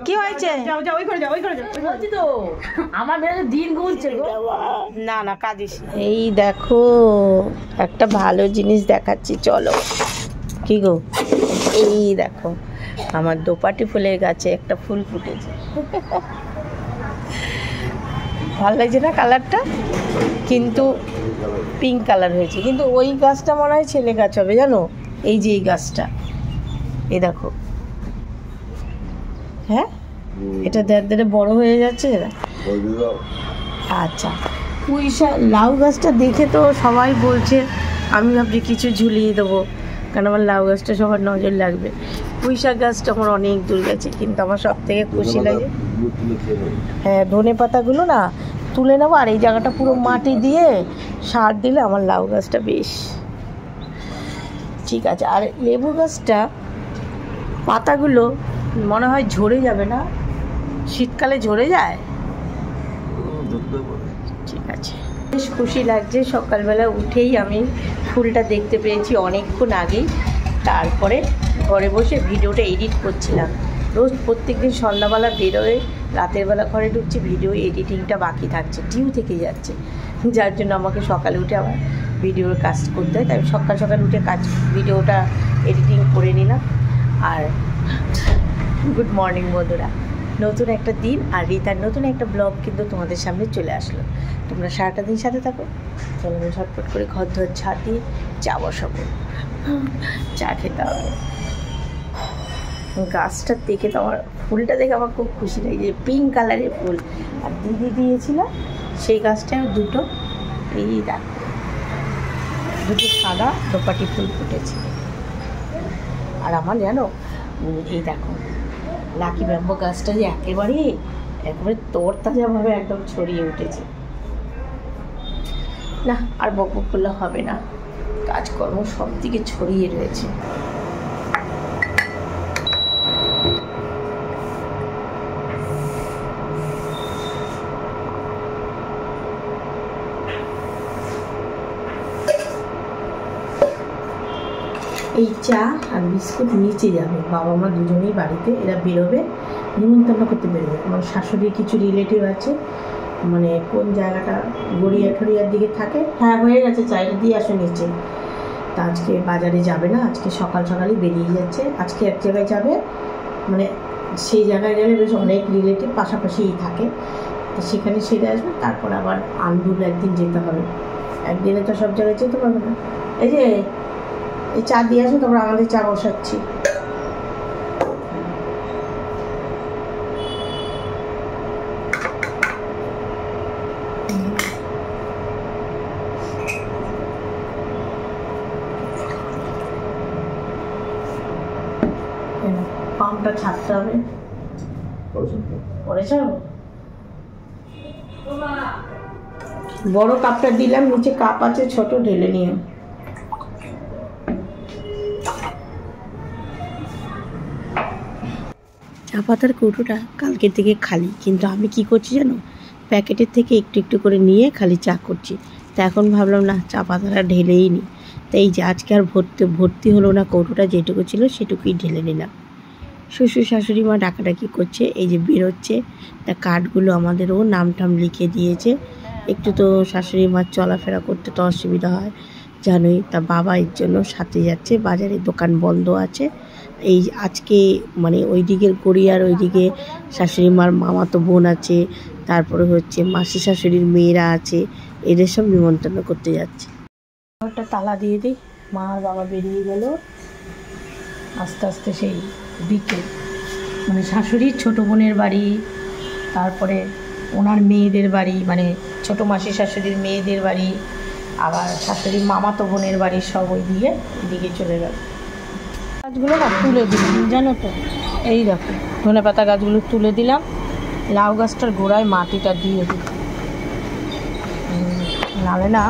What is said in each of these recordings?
কি হয়েছে? না না কাঁদিস। এই দেখো একটা ভালো জিনিস দেখাচ্ছি, চলো। কি গো? এই দেখো আমার দোপাটি ফুলের গাছে একটা ফুল ফুটেছে। ভালো লাগছে না কালারটা? কিন্তু পিঙ্ক কালার হয়েছে, কিন্তু ওই গাছটা মনে হয় ছেলে গাছ হবে জানো। এই যে এই গাছটা, এই দেখো। হ্যাঁ, এটা ধীরে ধীরে বড় হয়ে যাচ্ছে। আচ্ছা, লাউ গাছটা দেখে তো সবাই বলছে, আমি ভাবছি কিছু ঝুলিয়ে দেবো, কারণ আমার লাউ গাছটা সবার নজর লাগবে। পুঁই শাক গাছটা আমার অনেক দূর গেছে, কিন্তু আমার সব থেকে খুশি লাগে, হ্যাঁ, ধনে পাতাগুলো না তুলে নেবো, আর এই জায়গাটা পুরো মাটি দিয়ে সার দিলে আমার লাউ গাছটা বেশ ঠিক আছে। আর লেবু গাছটা পাতাগুলো মনে হয় ঝরে যাবে না, শীতকালে ঝরে যায়। ঠিক আছে, বেশ খুশি লাগছে। সকালবেলা উঠেই আমি ফুলটা দেখতে পেয়েছি অনেকক্ষণ আগেই, তারপরে ঘরে বসে ভিডিওটা এডিট করছিলাম। রোজ প্রত্যেক দিন সন্ধ্যাবেলা বেরোয়, রাতের বেলা ঘরে ঢুকছি, ভিডিও এডিটিংটা বাকি থাকছে, টিউ থেকে যাচ্ছে, যার জন্য আমাকে সকালে উঠে আবার ভিডিওর কাজ করতে হয়। তাই সকাল সকাল উঠে ভিডিওটা এডিটিং করে নিলাম। আর গুড মর্নিং বন্ধুরা, নতুন একটা দিন আর রিতার নতুন একটা ব্লগ কিন্তু তোমাদের সামনে চলে আসলো। তোমরা সারাটা দিন সাথে থাকো। চলো আমি ঝটপট করে ঘর ধর ঝাড় দিয়ে চা বসাবো, চা খেতে হবে। গাছটা দেখে তো আমার, ফুলটা দেখে আমার খুব খুশি লাগে, পিঙ্ক কালারের ফুল। আর দিদি দিয়েছিল সেই গাছটায় দুটো, এই দেখো দুটো সাদা দোপাটি ফুল ফুটেছে। আর আমার জানো, এই দেখো লাকি ব্যাম্বো গাছটা যে একেবারে তরতাজাভাবে একদম ছড়িয়ে উঠেছে। না আর বক করলে হবে না, কাজকর্ম সব দিকে ছড়িয়ে রয়েছে। এই চা আর বিস্কুট নিচে যাবে, বাবা মা দুজনেই বাড়িতে, এরা বেরোবে, নিমন্ত্রণ করতে বেরোবে। আমার শাশুড়ির কিছু রিলেটিভ আছে, মানে কোন জায়গাটা গড়িয়া ঠড়িয়ার দিকে থাকে। হ্যাঁ হয়ে গেছে, চাইটা দিয়ে আসো নিচে। তা আজকে বাজারে যাবে না, আজকে সকাল সকালই বেরিয়ে যাচ্ছে। আজকে এক জায়গায় যাবে, মানে সেই জায়গায় গেলে বেশ অনেক রিলেটিভ পাশাপাশিই থাকে, তো সেখানে সেরে আসবে। তারপর আবার আন্দুল একদিন যেতে হবে, একদিনে তো সব জায়গায় যেতে পারবে না। এই যে এই চা দিয়ে আসো, তারপর আমাদের চা বসাচ্ছি। পাম্পটা ছাড়তে হবে, পরে ছাড়বো। বড় কাপটা দিলাম, নিচে কাপ আছে ছোট, ঢেলে নিয়ে। চা পাতার কৌটোটা কালকের থেকে খালি, কিন্তু আমি কি করছি জানো, প্যাকেটের থেকে একটু একটু করে নিয়ে খালি চা করছি। তা এখন ভাবলাম না, চা পাতাটা ঢেলেই নিই। তাই এই যে আজকে আর ভর্তি হলো না, কৌটোটা যেটুকু ছিল সেটুকুই ঢেলে নিলাম। শ্বশুর শাশুড়ি মা ডাকাডাকি করছে, এই যে বেরোচ্ছে। তা কার্ডগুলো আমাদেরও নাম টাম লিখে দিয়েছে। একটু তো শাশুড়ি মার চলাফেরা করতে তো অসুবিধা হয় জানোই। তা বাবা এর জন্য সাথে যাচ্ছে, বাজারে দোকান বন্ধ আছে। এই আজকে মানে ওই দিকের গড়িয়ার ওইদিকে শাশুড়ি মার মামাতো বোন আছে, তারপরে হচ্ছে মাসি শাশুড়ির মেয়েরা আছে, এদের সব নিমন্ত্রণ করতে যাচ্ছে। ঘরটা তালা দিয়ে দিই, মা আর বাবা বেরিয়ে গেল। আস্তে আস্তে সেই দিকে মানে শাশুড়ির ছোটো বোনের বাড়ি, তারপরে ওনার মেয়েদের বাড়ি, মানে ছোটো মাসি শাশুড়ির মেয়েদের বাড়ি, আবার শাশুড়ির মামাতো বোনের বাড়ি, সব ওই দিকে চলে গেল। গাছগুলো না তুলে দিলাম জানো তো, এই দেখো ধনে পাতা গাছগুলো তুলে দিলাম, লাউ গাছটার গোড়ায় মাটিটা দিয়ে দিই, নাহলে না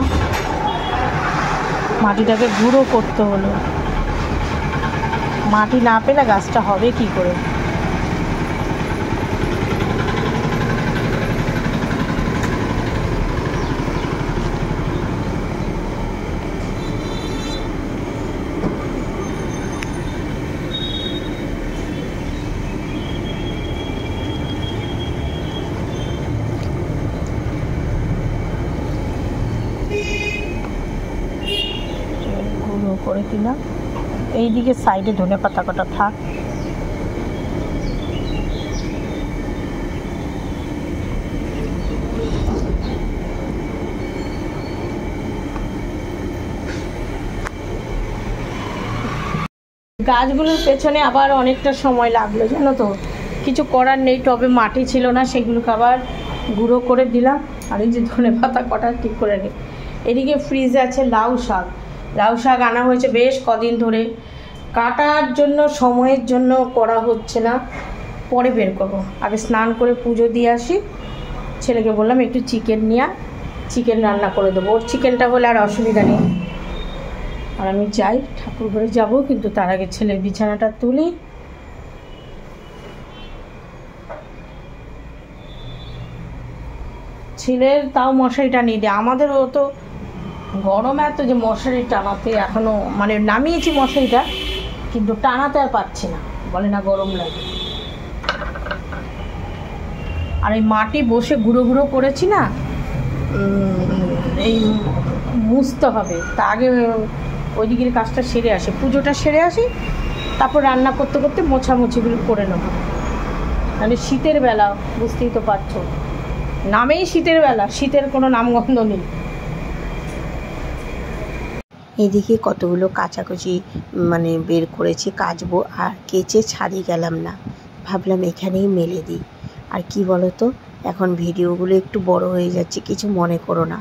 মাটিটাকে গুঁড়ো করতে হলো। মাটি না পেলে গাছটা হবে কি করে। করে দিলাম। এইদিকে সাইডে ধনেপাতা কটা থাক। গাছগুলোর পেছনে আবার অনেকটা সময় লাগলো জানো তো, কিছু করার নেই। টবে মাটি ছিল না, সেগুলোকে আবার গুঁড়ো করে দিলাম। আর এই যে ধনেপাতা কটা ঠিক করে নিই। এদিকে ফ্রিজে আছে লাউ শাক। লাউ শাক আনা হয়েছে বেশ কদিন ধরে, কাটার জন্য সময়ের জন্য করা হচ্ছে না, পরে বের করবো। আগে স্নান করে পুজো দিয়ে আসি। ছেলেকে বললাম একটু চিকেন নিয়ে, চিকেন রান্না করে দেবো। ওর চিকেনটা হলে আর অসুবিধা নেই। আর আমি যাই ঠাকুর ঘরে যাবো, কিন্তু তার আগে ছেলের বিছানাটা তুলি। ছেলের তাও মশারি টানিয়ে দেয়, আমাদের ও তো গরম এত যে মশারি টানাতে এখনো মানে নামিয়েছি মশারিটা, কিন্তু টানাতে আর পাচ্ছি না, বলে না গরম লাগে। আর এই মাটি বসে গুঁড়ো গুঁড়ো করেছি না, এই মুছতে হবে। তা আগে ওই দিকের কাজটা সেরে আসি, পুজোটা সেরে আসি, তারপর রান্না করতে করতে মোছামুছিগুলো করে নেবো। মানে শীতের বেলা, বুঝতেই তো পারছো, নামেই শীতের বেলা, শীতের কোনো নামগন্ধ নেই। এদিকে কতগুলো কাচাকুচি মানে বের করেছি, কাচবো, আর কেচে ছাড়ি গেলাম না, ভাবলাম এখানেই মেলে দিই। আর কি বলো তো, এখন ভিডিওগুলো একটু বড় হয়ে যাচ্ছে, কিছু মনে করো না।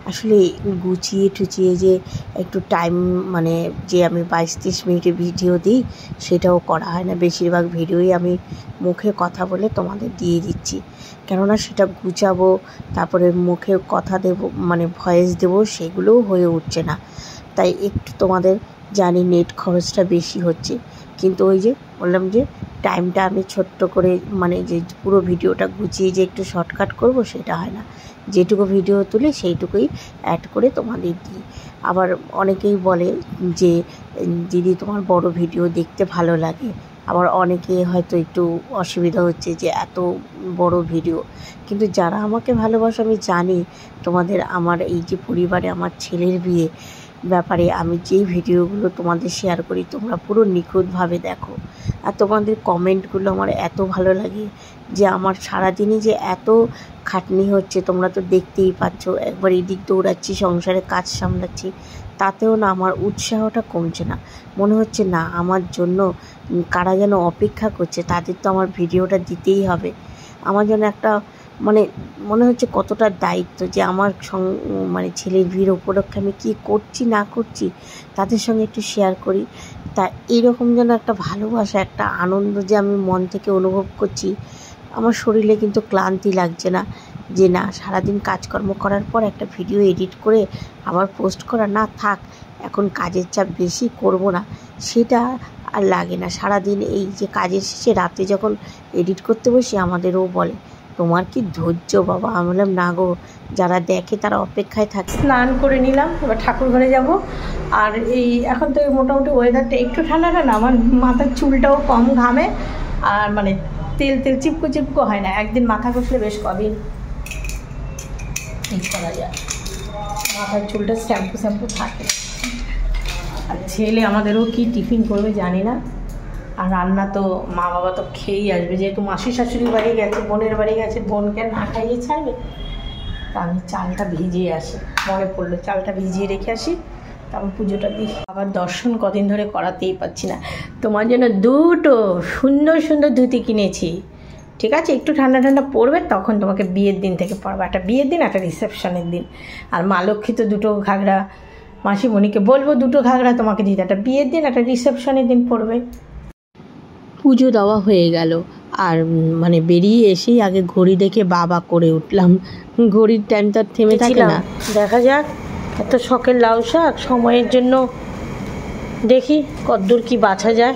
আসলে গুছিয়ে টুচিয়ে যে একটু টাইম মানে যে আমি 22-23 মিনিটের ভিডিও দিই, সেটাও করা হয় না। বেশিরভাগ ভিডিওই আমি মুখে কথা বলে তোমাদের দিয়ে দিচ্ছি, কেননা সেটা গুছাবো, তারপরে মুখে কথা দেবো মানে ভয়েস দেবো, সেগুলোও হয়ে উঠছে না। তাই একটু তোমাদের জানি নেট খরচটা বেশি হচ্ছে, কিন্তু ওই যে বললাম যে টাইমটা আমি ছোট্ট করে মানে যে পুরো ভিডিওটা গুছিয়ে যে একটু শর্টকাট করব, সেটা হয় না। যেটুকু ভিডিও তুলি সেইটুকুই অ্যাড করে তোমাদের দিই। আবার অনেকেই বলে যে দিদি তোমার বড় ভিডিও দেখতে ভালো লাগে, আবার অনেকে হয়তো একটু অসুবিধা হচ্ছে যে এত বড় ভিডিও। কিন্তু যারা আমাকে ভালোবাসে, আমি জানি তোমাদের আমার এই যে পরিবারে আমার ছেলের বিয়ে ব্যাপারে আমি যেই ভিডিওগুলো তোমাদের শেয়ার করি, তোমরা পুরো নিখুঁতভাবে দেখো। আর তোমাদের কমেন্টগুলো আমার এত ভালো লাগে যে আমার সারাদিনই যে এত খাটনি হচ্ছে তোমরা তো দেখতেই পাচ্ছ। একবার এদিক দৌড়াচ্ছি, সংসারে কাজ সামলাচ্ছি, তাতেও না আমার উৎসাহটা কমছে না। মনে হচ্ছে না আমার জন্য কারা যেন অপেক্ষা করছে, তাদের তো আমার ভিডিওটা দিতেই হবে। আমার যেন একটা মানে মনে হচ্ছে কতটা দায়িত্ব যে আমার মানে ছেলের বিয়ের উপলক্ষে আমি কী করছি না করছি তাদের সঙ্গে একটু শেয়ার করি। তা এইরকম যেন একটা ভালোবাসা, একটা আনন্দ যে আমি মন থেকে অনুভব করছি। আমার শরীরে কিন্তু ক্লান্তি লাগছে না, যে না সারাদিন কাজকর্ম করার পর একটা ভিডিও এডিট করে আবার পোস্ট করা, না থাক এখন কাজের চাপ বেশি, করব না, সেটা আর লাগে না। সারাদিন এই যে কাজের শেষে রাতে যখন এডিট করতে বসি, আমাদেরও বলে তোমার কি ধৈর্য বাবা। আমি বললাম না গো, যারা দেখে তারা অপেক্ষায় থাকে। স্নান করে নিলাম, এবার ঠাকুর ঘরে যাব। আর এই এখন তো মোটামুটি ওয়েদারটা একটু ঠান্ডা না, আমার মাথার চুলটাও কম ঘামে, আর মানে তেল তেল চিপকো চিপকো হয় না। একদিন মাথা ঘষলে বেশ কদিন ঠিক করা যায়, মাথার চুলটা শ্যাম্পু শ্যাম্পু থাকে। আর ছেলে আমাদেরও কি টিফিন করবে জানি না। আর রান্না তো মা বাবা তো খেয়েই আসবে, যেহেতু মাসি শাশুড়ির বাড়ি গেছে, বোনের বাড়ি গেছে, বোনকে না খাইয়ে ছাড়বে। তা আমি চালটা ভিজিয়ে আসি, মনে পড়লো চালটা ভিজিয়ে রেখে আসি, তারপর পুজোটা দিই। আবার দর্শন কদিন ধরে করাতেই পারছি না। তোমার জন্য দুটো সুন্দর সুন্দর ধুতি কিনেছি, ঠিক আছে? একটু ঠান্ডা ঠান্ডা পড়বে তখন তোমাকে বিয়ের দিন থেকে পরবো, একটা বিয়ের দিন একটা রিসেপশনের দিন। আর মা লক্ষ্মী তো দুটো ঘাগরা, মাসিমণিকে বলবো দুটো ঘাগরা তোমাকে দিতে, একটা বিয়ের দিন একটা রিসেপশনের দিন পড়বে। পুজো দেওয়া হয়ে গেল, আর মানে বেরিয়ে এসেই আগে ঘড়ি দেখে বাবা করে উঠলাম। ঘড়ির টাইম তো থেমে থাকে না। দেখা যাক, এত শখের লাউ শাক, সময়ের জন্য দেখি কতদূর কি বাছা যায়।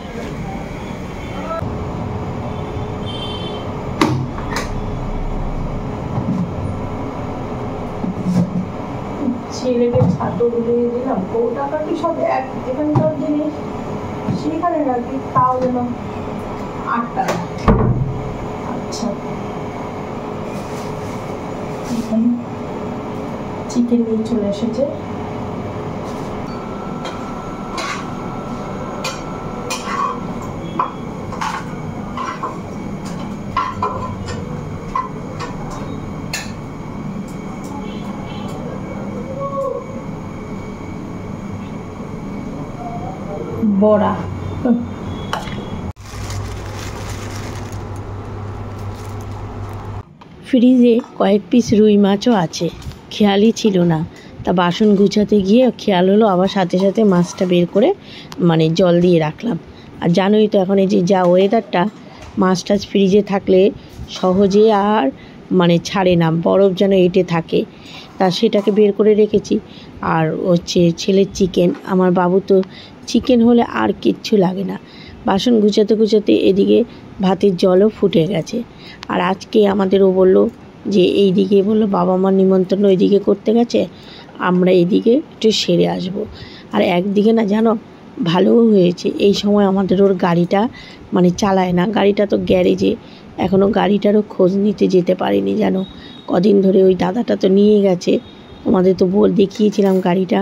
ছেলেকে ছাতু দিয়ে দিলাম, কৌটাকাটি সব এক, এখানকার জিনিস সেখানে রাখি, তাও যেন 8 টাকা। আচ্ছা, চিকেন নিয়ে চলে এসেছে। বড়া। ফ্রিজে কয়েক পিস রুই মাছও আছে, খেয়ালই ছিল না। তা বাসন গুছাতে গিয়ে খেয়াল হলো, আবার সাথে সাথে মাছটা বের করে মানে জল দিয়ে রাখলাম। আর জানোই তো এখন এই যে যা ওয়েদারটা, মাছ টাছ ফ্রিজে থাকলে সহজে আর মানে ছাড়ে না, বরফ যেন এঁটে থাকে। তা সেটাকে বের করে রেখেছি। আর হচ্ছে ছেলের চিকেন, আমার বাবু তো চিকেন হলে আর কিচ্ছু লাগে না। বাসন গুছাতে গুছাতে এদিকে ভাতের জলও ফুটে গেছে। আর আজকে আমাদেরও বললো যে এইদিকে বললো বাবা মার নিমন্ত্রণ ওইদিকে করতে গেছে, আমরা এদিকে একটু সেরে আসবো। আর একদিকে না জানো ভালোও হয়েছে, এই সময় আমাদের ওর গাড়িটা মানে চালায় না, গাড়িটা তো গ্যারেজে, এখনও গাড়িটারও খোঁজ নিতে যেতে পারিনি জানো। কদিন ধরে ওই দাদাটা তো নিয়ে গেছে, তোমাদের তো দেখিয়েছিলাম গাড়িটা।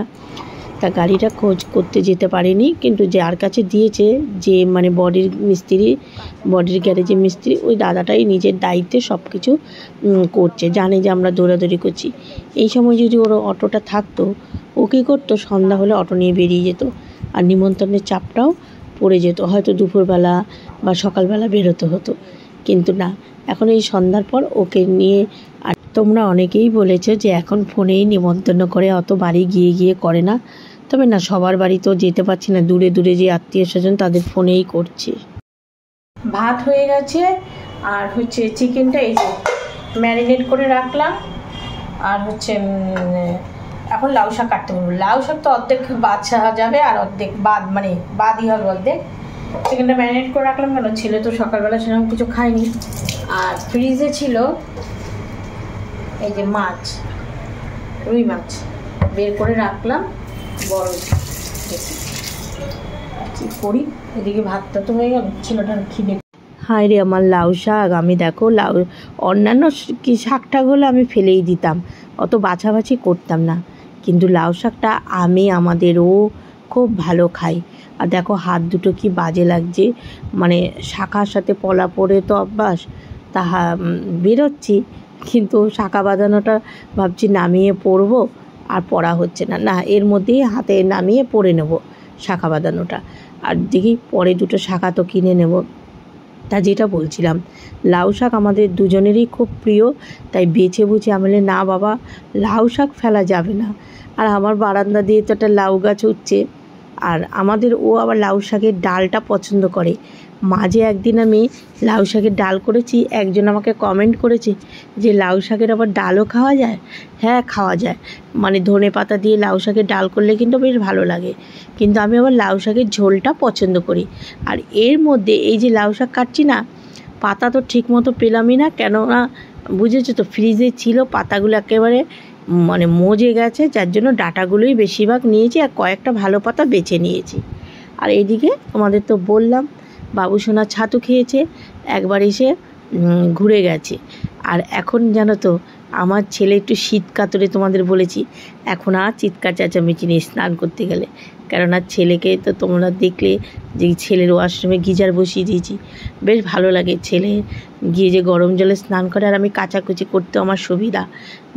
তা গাড়িটা খোঁজ করতে যেতে পারিনি, কিন্তু যার কাছে দিয়েছে যে মানে বডির গ্যারেজের মিস্ত্রি, ওই দাদাটাই নিজের দায়িত্বে সব কিছু করছে, জানে যে আমরা দৌড়াদৌড়ি করছি। এই সময় যদি ওর অটোটা থাকতো, ও কী করতো, সন্ধ্যা হলে অটো নিয়ে বেরিয়ে যেত, আর নিমন্ত্রণের চাপটাও পড়ে যেত, হয়তো দুপুরবেলা বা সকালবেলা বেরোতে হতো। কিন্তু না, এখন এই সন্ধ্যার পর ওকে নিয়ে। আর তোমরা অনেকেই বলেছো যে এখন ফোনেই নিমন্ত্রণ করে, অত বাড়ি গিয়ে গিয়ে করে না। তবে না, সবার বাড়ি তো যেতে পারছি না, দূরে দূরে যে আত্মীয় স্বজন তাদের ফোনেই করছি। ভাত হয়ে গেছে, আর হচ্ছে চিকেনটা এই যে ম্যারিনেট করে রাখলাম। আর হচ্ছে এখন লাউ শাক কাটতে বলবো। লাউ শাক তো অর্ধেক বাছা যাবে, আর অর্ধেক বাদই হবে অর্ধেক। চিকেনটা ম্যারিনেট করে রাখলাম, কেন ছেলে তো সকালবেলা সেরকম কিছু খায়নি। আর ফ্রিজে ছিল এই যে মাছ, রুই মাছ বের করে রাখলাম, বড় দেখি কী করি। এদিকে ভাতটা তো হয়ে গেল, ছেলেটার খিদে। হায় রে আমার লাউ শাক, আমি দেখো অন্যান্য কি শাকটাক হলে আমি ফেলেই দিতাম, অত বাছাবাছি করতাম না, কিন্তু লাউ শাকটা আমাদেরও খুব ভালো খাই। আর দেখো হাত দুটো কি বাজে লাগছে, মানে শাখার সাথে পলা পড়ে তো অভ্যাস, তাহা বেরোচ্ছি, কিন্তু শাখা বাঁধানোটা ভাবছি নামিয়ে পরবো, আর পড়া হচ্ছে না, না এর মধ্যেই হাতে নামিয়ে পরে নেব শাখা বাঁধানোটা। আর দেখি পরে দুটো শাখা তো কিনে নেব। তা যেটা বলছিলাম, লাউ শাক আমাদের দুজনেরই খুব প্রিয়, তাই বেছে বুঝে আমি বলি না বাবা, লাউ শাক ফেলা যাবে না। আর আমার বারান্দা দিয়ে তো একটা লাউ গাছ উঠছে, আর ও আবার লাউ শাকের ডালটা পছন্দ করে। মাঝে একদিন আমি লাউ শাকের ডাল করেছি, একজন আমাকে কমেন্ট করেছে যে লাউ শাকের আবার ডালও খাওয়া যায়। হ্যাঁ খাওয়া যায়, মানে ধনে পাতা দিয়ে লাউ শাকের ডাল করলে কিন্তু বেশ ভালো লাগে, কিন্তু আমি আবার লাউ শাকের ঝোলটা পছন্দ করি। আর এর মধ্যে এই যে লাউ শাক কাটছি না, পাতা তো ঠিক মতো পেলামই না, কেননা বুঝেছো তো ফ্রিজে ছিল, পাতাগুলো একেবারে মানে মজে গেছে, যার জন্য ডাঁটাগুলোই বেশিরভাগ নিয়েছি, আর কয়েকটা ভালো পাতা বেছে নিয়েছি। আর এইদিকে তোমাদের তো বললাম বাবু সোনা ছাতু খেয়েছে, একবার এসে ঘুরে গেছে। আর এখন জানো তো আমার ছেলে একটু শীত কাতরে, তোমাদের বলেছি এখন আর চিৎকার চেঁচামেচি নেই স্নান করতে গেলে, কেননা ছেলেকে তো তোমরা দেখলে যে ছেলের ওয়াশরুমে গিজার বসিয়ে দিয়েছি, বেশ ভালো লাগে ছেলে গিয়ে যে গরম জলে স্নান করে। আর আমি কাচাকুচি করতে আমার সুবিধা,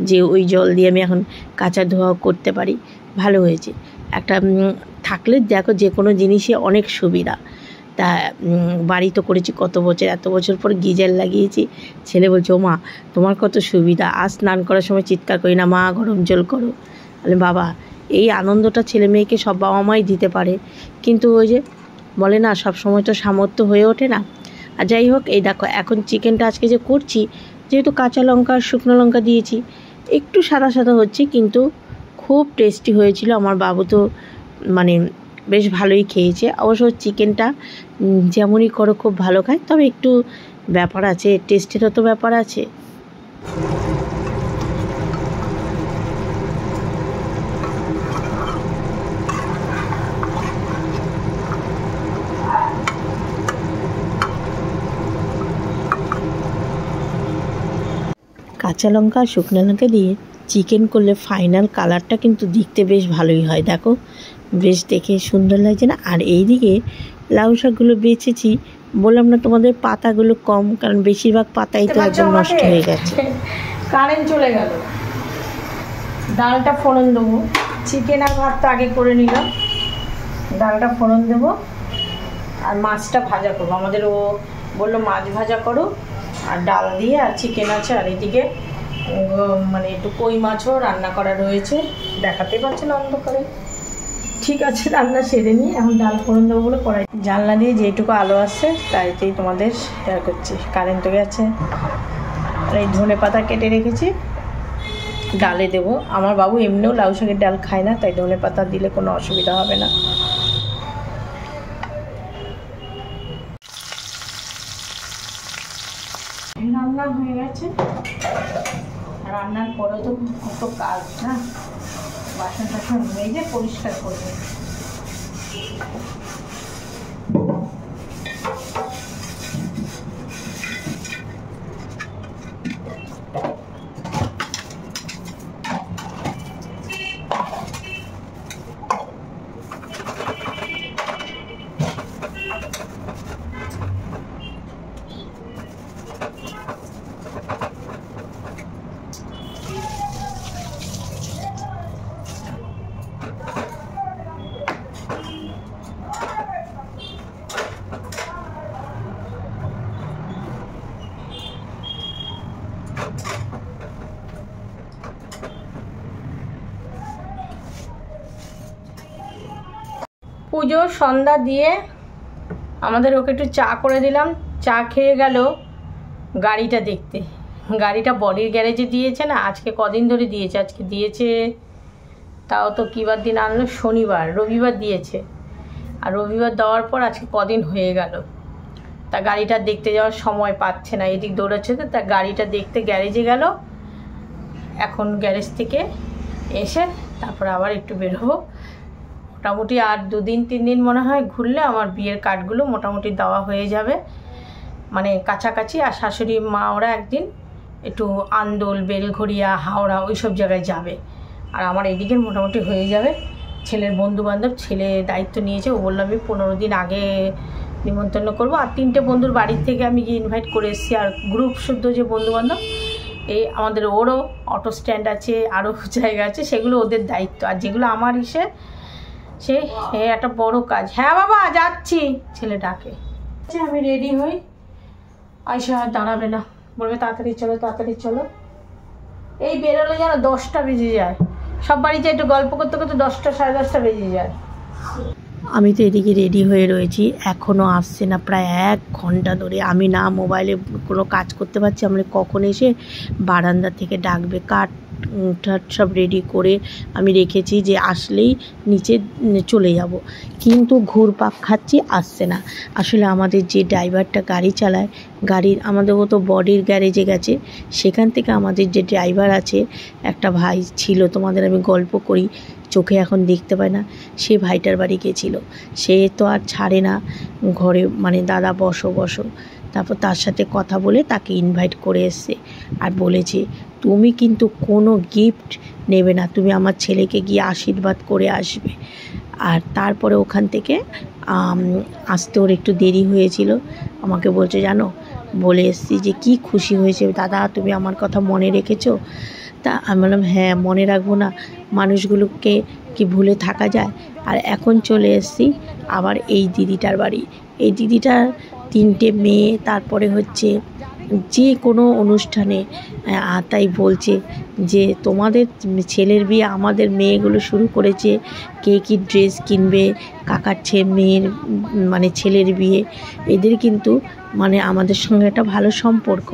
যে ওই জল দিয়ে আমি এখন কাচা ধোয়া করতে পারি, ভালো হয়েছে। একটা থাকলে দেখো যে কোনো জিনিসে অনেক সুবিধা। তা বাড়ি তো করেছি কত বছর, এত বছর পর গিজার লাগিয়েছি। ছেলে বলছে ও মা তোমার কত সুবিধা, আর স্নান করার সময় চিৎকার করি না, মা গরম জল করো। বলে বাবা এই আনন্দটা ছেলে মেয়েকে সব বাবা মাই দিতে পারে, কিন্তু ওই যে বলে না সব সময় তো সামর্থ্য হয়ে ওঠে না। আর যাই হোক, এই দেখো এখন চিকেনটা আজকে যে করছি, যেহেতু কাঁচা লঙ্কা আর শুকনো লঙ্কা দিয়েছি, একটু সাদা সাদা হচ্ছে, কিন্তু খুব টেস্টি হয়েছিল। আমার বাবু তো মানে বেশ ভালোই খেয়েছে। অবশ্য চিকেনটা যেমনই করো খুব ভালো খায়, তবে একটু ব্যাপার আছে, টেস্টেরও তো ব্যাপার আছে। কাঁচা লঙ্কা আর শুকনো লঙ্কা দিয়ে চিকেন করলে ফাইনাল কালারটা কিন্তু দেখতে বেশ ভালোই হয়, দেখো বেশ দেখে সুন্দর লাগছে না। আর এইদিকে লাউ শাকগুলো বেছেছি, বললাম না তোমাদের পাতাগুলো কম, কারণ বেশিরভাগ পাতাই তো একদম নষ্ট হয়ে গেছে। কারেন্ট চলে গেল, ডালটা ফোড়ন দেবো, চিকেন আর ভাতটা আগে করে নিলাম, ডালটা ফোড়ন দেবো, আর মাছটা ভাজা করবো। আমাদের ও বললো মাছ ভাজা করো আর ডাল দিয়ে, আর চিকেন আছে, আর এদিকে মানে একটু কই মাছও রান্না করা রয়েছে, দেখাতে পারছে না অন্ধকারে। ঠিক আছে, রান্না সেরে নিয়ে এখন ডাল ফোড়ন দেবো বলে কড়াই জানলা দিয়ে যেটুকু আলো আসছে তাইতেই তোমাদের শেয়ার করছি। কারেন্টও গেছে। আর এই ধনে পাতা কেটে রেখেছি, ডালে দেবো। আমার বাবু এমনিও লাউ শাকের ডাল খায় না, তাই ধনে পাতা দিলে কোনো অসুবিধা হবে না। রান্না হয়ে গেছে। রান্নার পরে তো কত কাজ না, বাসন টাসন মেজে পরিষ্কার করবে। পুজো সন্ধ্যা দিয়ে আমাদের ওকে একটু চা করে দিলাম। চা খেয়ে গেল গাড়িটা দেখতে। গাড়িটা বডির গ্যারেজে দিয়েছে না, আজকে কদিন ধরে দিয়েছে। আজকে দিয়েছে তাও তো কিবার দিন আনলো, শনিবার, রবিবার দিয়েছে। আর রবিবার দেওয়ার পর আজকে কদিন হয়ে গেল। তা গাড়িটা দেখতে যাওয়ার সময় পাচ্ছে না, এদিক দৌড়াচ্ছে। তো তা গাড়িটা দেখতে গ্যারেজে গেল। এখন গ্যারেজ থেকে এসে তারপর আবার একটু বেরোবো। মোটামুটি আর 2 দিন 3 দিন মনে হয় ঘুরলে আমার বিয়ের কার্ডগুলো মোটামুটি দেওয়া হয়ে যাবে, মানে কাছাকাছি। আর শাশুড়ি মা ওরা একদিন একটু আন্দোল, বেলঘড়িয়া, হাওড়া ওই সব জায়গায় যাবে। আর আমার এদিকের মোটামুটি হয়ে যাবে। ছেলের বন্ধুবান্ধব, ছেলে দায়িত্ব নিয়েছে। ও বললো আমি 15 দিন আগে নিমন্ত্রণ করবো। আর 3টে বন্ধুর বাড়ির থেকে আমি গিয়ে ইনভাইট করে এসেছি। আর গ্রুপ শুদ্ধ যে বন্ধুবান্ধব, এই আমাদের ওরও অটো স্ট্যান্ড আছে, আরও জায়গা আছে, সেগুলো ওদের দায়িত্ব। আর যেগুলো আমার সে একটা বড় কাজ। হ্যাঁ বাবা যাচ্ছি, ছেলে ডাকে। আমি রেডি হই, আয়সা আর দাঁড়াবে না, বলবে তাড়াতাড়ি চলো তাড়াতাড়ি চলো। এই বেরোলে যেন 10টা বেজে যায়। সব বাড়িতে একটু গল্প করতে করতে 10টা সাড়ে 10টা বেজে যায়। আমি তো এদিকে রেডি হয়ে রয়েছি, এখনও আসছে না। প্রায় 1 ঘন্টা ধরে আমি না মোবাইলে কোনো কাজ করতে পারছি, আমরা কখন এসে বারান্দা থেকে ডাকবে। কাঠ টাঠ সব রেডি করে আমি রেখেছি যে আসলেই নিচে চলে যাব, কিন্তু ঘুরপাক খাচ্ছি, আসছে না। আসলে আমাদের যে ড্রাইভারটা গাড়ি চালায়, গাড়ির আমাদের ও তো বডির গ্যারেজে গেছে, সেখান থেকে আমাদের যে ড্রাইভার আছে, একটা ভাই ছিল, তোমাদের আমি গল্প করি, চোখে এখন দেখতে পায় না, সে ভাইটার বাড়ি গেছিল। সে তো আর ছাড়ে না ঘরে, মানে দাদা বসো বসো। তারপর তার সাথে কথা বলে তাকে ইনভাইট করে এসছে। আর বলেছে তুমি কিন্তু কোনো গিফট নেবে না, তুমি আমার ছেলেকে গিয়ে আশীর্বাদ করে আসবে। আর তারপরে ওখান থেকে আসতে ওর একটু দেরি হয়েছিল। আমাকে বলছে জানো, বলে এসছি যে কি খুশি হয়েছে দাদা, তুমি আমার কথা মনে রেখেছো। তা আমি বললাম হ্যাঁ, মনে রাখবো না, মানুষগুলোকে কি ভুলে থাকা যায়। আর এখন চলে এসেছি আবার এই দিদিটার বাড়ি। এই দিদিটার 3টে মেয়ে, তারপরে হচ্ছে যে কোনো অনুষ্ঠানে তাই বলছে যে তোমাদের ছেলের বিয়ে আমাদের মেয়েগুলো শুরু করেছে, কে কী ড্রেস কিনবে, কাকার মেয়ের মানে ছেলের বিয়ে। এদের কিন্তু মানে আমাদের সঙ্গে একটা ভালো সম্পর্ক,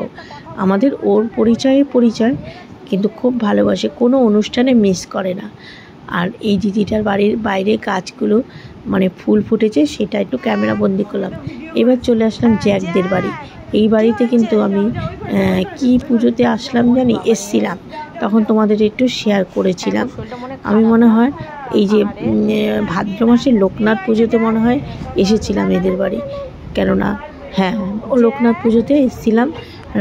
আমাদের ওর পরিচয়, কিন্তু খুব ভালোবাসে, কোনো অনুষ্ঠানে মিস করে না। আর এই দিদিটার বাড়ির বাইরে গাছগুলো মানে ফুল ফুটেছে, সেটা একটু ক্যামেরা বন্দি করলাম। এবার চলে আসলাম জ্যাকদের বাড়ি। এই বাড়িতে কিন্তু আমি কি পুজোতে আসলাম জানি, এসছিলাম, তখন তোমাদের একটু শেয়ার করেছিলাম। আমি মনে হয় এই যে ভাদ্র মাসের লোকনাথ পুজোতে মনে হয় এসেছিলাম এদের বাড়ি। কেননা হ্যাঁ, ও লোকনাথ পুজোতে এসছিলাম,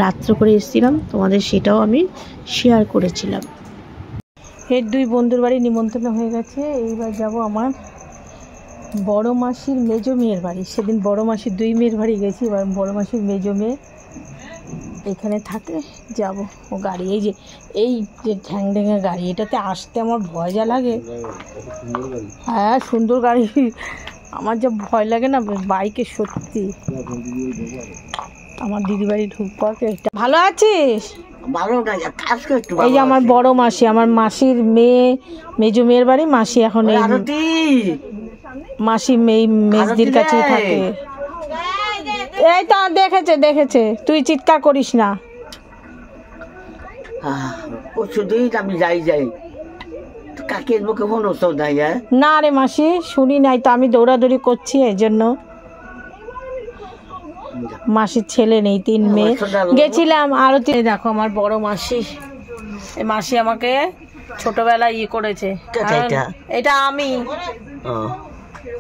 রাত্র করে এসছিলাম, তোমাদের সেটাও আমি শেয়ার করেছিলাম। এর 2 বন্ধুর বাড়ি নিমন্ত্রণ হয়ে গেছে। এইবার যাব আমার বড় মাসির মেজো মেয়ের বাড়ি। সেদিন বড় মাসির 2 মেয়ের বাড়ি গেছি, এবার বড় মাসির মেজো মেয়ে এখানে থাকে, যাব। ও গাড়ি, এই যে ঠ্যাংডেঙা গাড়ি, এটাতে আসতে আমার ভয় যা লাগে। হ্যাঁ সুন্দর গাড়ি, আমার যা ভয় লাগে না বাইকে, সত্যি। আমার দিদি বাড়ি ঢুকবো। ভালো আছিস? এই যে আমার বড় মাসি, আমার মাসির মেয়ে, মেজো মেয়ের বাড়ি। মাসি এখন মাসি মেজদির কাছে থাকে। এই তো দেখেছে, তুই চিৎকার করিস না। আমি যাই কাকের মুখে মনে হতো না রে মাসি, শুনি নাই তো, আমি দৌড়াদৌড়ি করছি এই জন্য। মাসির ছেলে নেই, 3 মেয়ে। গেছিলাম আরো। দেখো আমার বড় মাসি, এই মাসি আমাকে ছোটবেলায় করেছে। এটা আমি,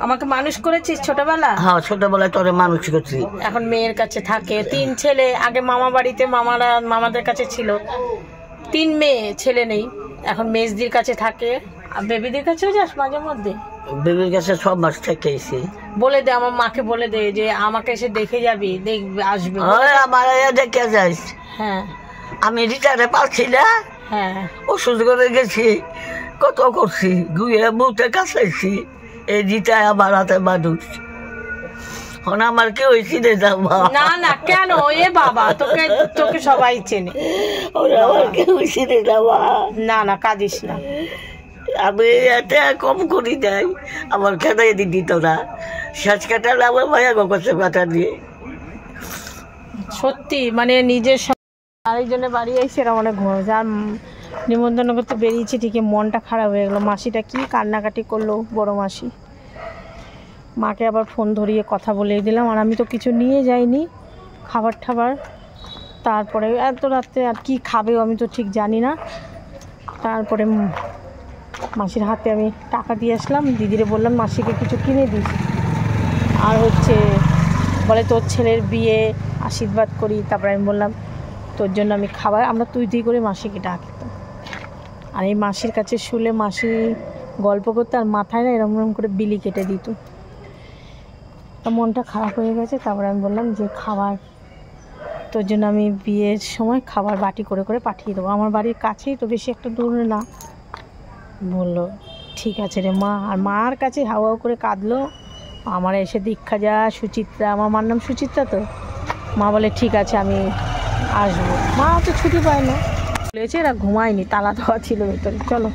আমাকে মানুষ করেছিস ছোটবেলা। হ্যাঁ, ছোটবেলায় তোরে মানুষ করছি। এখন মেয়ের কাছে থাকে, 3 ছেলে। আগে মামা বাড়িতে মামাদের কাছে ছিল, 3 মেয়ে, ছেলে নেই। এখন মেজদির কাছে থাকে। আর বেবিদের কাছেও যাস মাঝে মধ্যে? বেবির কাছে সব মাস থেকে এসে বলে দে, আমার মাকে বলে দে যে আমাকে এসে দেখে যাবি, দেখবে, আসবে। আমার দেখে যাইস। হ্যাঁ, আমি রিটারে পাচ্ছি না। হ্যাঁ, ওষুধ করে গেছি, কত করছি, গুয়ে মুখে কাছাইছি। এই রিটায় আমার হাতে মানুষ। আমার কেউ চিনে যাবা না কেন? এ বাবা, তোকে সবাই চেনে। আমার কেউ চিনে যাবা না, কাঁদিস না। আমি এতে কম করি নাই, আমার খেতে দিত না। শেষ কাটালে আমার ভাইয়া গেছে কাটা দিয়ে। সত্যি মানে নিজের আরেকজনের বাড়ি এসে এরা অনেক ঘুম, যার নিমন্ত্রণ করতে বেরিয়েছি ঠিকই মনটা খারাপ হয়ে গেলো। মাসিটা কি কান্নাকাটি করলো, বড় মাসি। মাকে আবার ফোন ধরিয়ে কথা বলে দিলাম। আর আমি তো কিছু নিয়ে যাইনি, খাবার ঠাবার। তারপরে এত রাত্রে আর কি খাবে আমি তো ঠিক জানি না। তারপরে মাসির হাতে আমি টাকা দিয়ে আসলাম। দিদিরে বললাম মাসিকে কিছু কিনে দিস। আর বলে তোর ছেলের বিয়ে, আশীর্বাদ করি। তারপরে আমি বললাম তোর জন্য আমি খাবার, আমরা তুই করে মাসিকে ডাকতাম। আর এই মাসির কাছে শুলে মাসি গল্প করতে, আর মাথায় না এরকম করে বিলি কেটে দিত। তা মনটা খারাপ হয়ে গেছে। তারপরে আমি বললাম যে খাবার তোর জন্য আমি বিয়ের সময় খাবার বাটি করে পাঠিয়ে দেবো, আমার বাড়ির কাছেই তো, বেশি একটা দূর না। বললো ঠিক আছে রে মা। আর মার কাছে হাওয়া করে কাঁদলো। আমার এসে দীক্ষা যা সুচিত্রা, আমার মার নাম সুচিত্রা তো। মা বলে ঠিক আছে আমি আসবো। মা তো ছুটি পায় না, বলেছে এরা ঘুমায়নি, তালা দেওয়া ছিল ভেতরে। চলো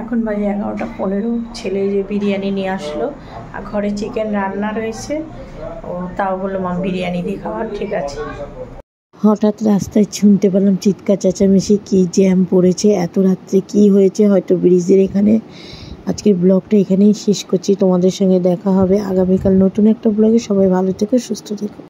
এখন বাজে 11:15। ছেলে যে বিরিয়ানি নিয়ে আসলো, আর ঘরে চিকেন রান্না রয়েছে। ও তাও বললো মা বিরিয়ানি দিয়ে খাবার। ঠিক আছে। হঠাৎ রাস্তায় শুনতে পেলাম চিৎকার চেঁচামেচি, কি জ্যাম পড়েছে এত রাত্রে, কি হয়েছে হয়তো ব্রিজের এখানে। আজকের ব্লগটা এখানেই শেষ করছি। তোমাদের সঙ্গে দেখা হবে আগামীকাল নতুন একটা ব্লগে। সবাই ভালো থেকো, সুস্থ থেকো।